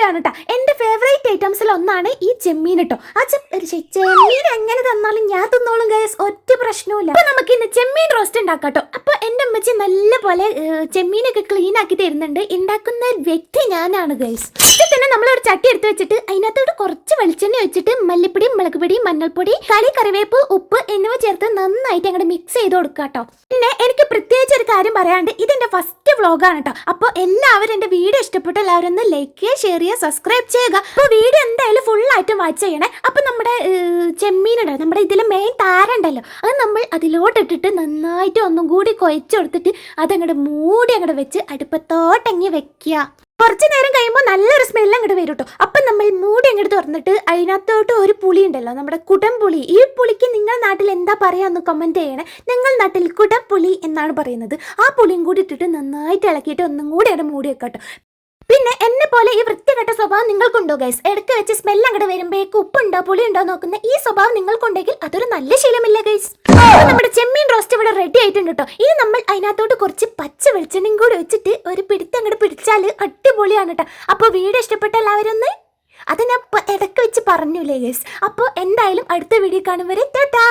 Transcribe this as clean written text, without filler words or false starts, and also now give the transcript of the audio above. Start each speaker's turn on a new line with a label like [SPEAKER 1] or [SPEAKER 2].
[SPEAKER 1] അടിപൊളിയാണ് കേട്ടോ. എൻ്റെ ഫേവറേറ്റ് ഐറ്റംസിൽ ഒന്നാണ് ഈ ചെമ്മീൻ കേട്ടോ. ചെമ്മീൻ എങ്ങനെ തന്നാലും ഞാൻ തിന്നോളും ഗൈസ്, ഒറ്റ പ്രശ്നവുമില്ല. അപ്പൊ നമുക്ക് ഇന്ന് ചെമ്മീൻ റോസ്റ്റ് ഉണ്ടാക്കാം കേട്ടോ. അപ്പൊ എൻ്റെ അമ്മച്ചി നല്ലപോലെ ചെമ്മീനൊക്കെ ക്ലീൻ ആക്കി തരുന്നുണ്ട്. ഉണ്ടാക്കുന്ന വ്യക്തി ഞാനാണ് ഗൈസ്. തന്നെ നമ്മളൊരു ചട്ടി എടുത്ത് വെച്ചിട്ട് അതിനകത്തോട് കുറച്ച് വെളിച്ചെണ്ണ വെച്ചിട്ട് മല്ലിപ്പൊടി, മുളക് പൊടി, മഞ്ഞൾപ്പൊടി, കറിവേപ്പ്, ഉപ്പ് എന്നിവ ചേർത്ത് നന്നായിട്ട് അങ്ങോട്ട് മിക്സ് ചെയ്ത് കൊടുക്കുക കേട്ടോ. പിന്നെ എനിക്ക് പ്രത്യേകിച്ച് ഒരു കാര്യം പറയാണ്ട്, ഇതെന്റെ ഫസ്റ്റ് വ്ളോഗാണ് കേട്ടോ. അപ്പോൾ എല്ലാവരും എൻ്റെ വീഡിയോ ഇഷ്ടപ്പെട്ട എല്ലാവരും ഒന്ന് ലൈക്ക് ചെയ്യുക, ഷെയർ ചെയ്യുക, സബ്സ്ക്രൈബ് ചെയ്യുക. അപ്പോൾ വീഡിയോ എന്തായാലും ഫുൾ ആയിട്ട് വാച്ച് ചെയ്യണേ. അപ്പോൾ നമ്മുടെ ചെമ്മീനുണ്ടല്ലോ, നമ്മുടെ ഇതിൽ മെയിൻ താരണ്ടല്ലോ, അത് നമ്മൾ അതിലോട്ടിട്ടിട്ട് നന്നായിട്ട് ഒന്നും കൂടി കുഴച്ച് കൊടുത്തിട്ട് അതങ്ങോട്ട് മൂടി അങ്ങോട്ട് വെച്ച് അടുപ്പത്തോട്ടങ്ങി വെക്കുക. കുറച്ച് നേരം കഴിയുമ്പോൾ നല്ലൊരു സ്മെല്ല് അങ്ങോട്ട് വരും കേട്ടോ. അപ്പം നമ്മൾ മൂടി അങ്ങോട്ട് തുറന്നിട്ട് അതിനകത്തോട്ട് ഒരു പുളി ഉണ്ടല്ലോ, നമ്മുടെ കുടംപുളി. ഈ പുളിക്ക് നിങ്ങളുടെ നാട്ടിൽ എന്താ പറയാന്ന് കമൻറ്റ് ചെയ്യണേ. ഞങ്ങൾ നാട്ടിൽ കുടംപുളി എന്നാണ് പറയുന്നത്. ആ പുളിയും കൂടി ഇട്ടിട്ട് നന്നായിട്ട് ഇളക്കിയിട്ട് ഒന്നും കൂടി അവിടെ മൂടി വെക്കാട്ടോ. പിന്നെ എന്നെ പോലെ ഈ വൃത്തികെട്ട സ്വഭാവം നിങ്ങൾക്കുണ്ടോ ഗൈസ്? ഇടയ്ക്ക് വെച്ച് സ്മെല്ല് അങ്ങോട്ട് വരുമ്പോഴേക്ക് ഉപ്പുണ്ടോ പുളി ഉണ്ടോ നോക്കുന്ന ഈ സ്വഭാവം നിങ്ങൾക്കുണ്ടെങ്കിൽ അതൊരു നല്ല ശീലമില്ല ഗൈസ്. നമ്മുടെ ചെമ്മീൻ റോസ്റ്റ് ഇവിടെ റെഡി ആയിട്ടുണ്ട് കേട്ടോ. ഇനി നമ്മൾ അതിനകത്തോട്ട് കുറച്ച് പച്ച വെളിച്ചെണ്ണയും കൂടി വെച്ചിട്ട് ഒരു പിടുത്തം അങ്ങോട്ട് പിടിച്ചാൽ അടിപൊളിയാണ് കേട്ടോ. അപ്പോൾ വീഡിയോ ഇഷ്ടപ്പെട്ട എല്ലാവരും ഒന്ന് അത് ഞാൻ ഇടയ്ക്ക് വെച്ച് പറഞ്ഞില്ലേ ഗൈസ്. അപ്പോൾ എന്തായാലും അടുത്ത വീഡിയോ കാണും വരെ ടാറ്റാ.